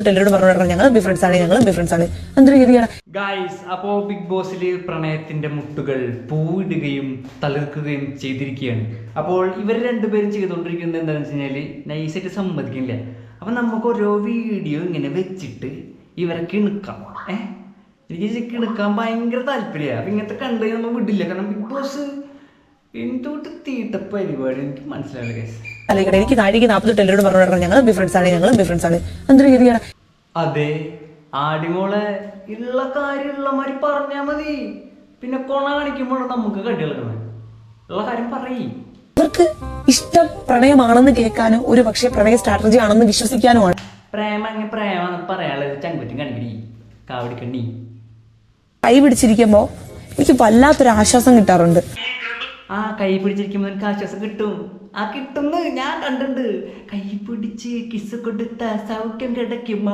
എല്ലാവരോടും പറഞ്ഞു ഞങ്ങൾ ബിഫ്രണ്ട്സ് ആണ് എന്തൊരു രീതിയാണ് ഗായ്സ്. അപ്പോ ബിഗ് ബോസില് പ്രണയത്തിന്റെ മുട്ടുകൾ പൂവിടുകയും തളിർക്കുകയും ചെയ്തിരിക്കുകയാണ്. അപ്പോൾ ഇവർ രണ്ടുപേരും ചെയ്തുകൊണ്ടിരിക്കുന്നത് എന്താണെന്ന് വെച്ച് കഴിഞ്ഞാല് നൈസായിട്ട് സമ്മതിക്കില്ല. അപ്പൊ നമുക്ക് ഓരോ വീഡിയോ ഇങ്ങനെ വെച്ചിട്ട് ഇവരെ കിണുക്കാം. എനിക്ക് കിണുക്കാൻ ഭയങ്കര താല്പര്യമാണ്. അപ്പൊ ഇങ്ങനത്തെ കണ്ടു നമ്മൾ വിടില്ല. കാരണം ബിഗ് ബോസ് എന്തുകൊണ്ട് തീട്ട പരിപാടി എനിക്ക് മനസ്സിലാവില്ല ഗൈസ്. എനിക്ക് താഴേക്ക് 48 എല്ലാവരോടും പറഞ്ഞു ഞങ്ങൾ ബിഫ്രണ്ട്സ് ആണ് എന്തൊരു രീതിയാണ്. അതെ, ആടിമോളെ ഉള്ള കാര്യമുള്ള മാതിരി പറഞ്ഞാ മതി. പിന്നെ കൊണ കാണിക്കുമ്പോൾ നമുക്ക് കടികളക്കണം. ഉള്ള കാര്യം പറയും. അവർക്ക് ഇഷ്ടം പ്രണയമാണെന്ന് കേൾക്കാനും ഒരു പക്ഷേ പ്രണയ സ്ട്രാറ്റജി ആണെന്ന് വിശ്വസിക്കാനുമാണ്. പ്രേമാണെന്ന് പറയാനുള്ളത് ചങ്കുറ്റും കണിക്കടി കാവടിക്കണ്ണി. കൈ പിടിച്ചിരിക്കുമ്പോ എനിക്ക് വല്ലാത്തൊരു ആശ്വാസം കിട്ടാറുണ്ട്. കൈ പിടിച്ചിരിക്കുമ്പോ എനിക്ക് ആശ്വാസം കിട്ടും. കിട്ടുന്നു, ഞാൻ കണ്ടിട്ടുണ്ട്. കൈ പിടിച്ച് കിസ് കൊടുത്ത സൗഖ്യം കിടക്കും.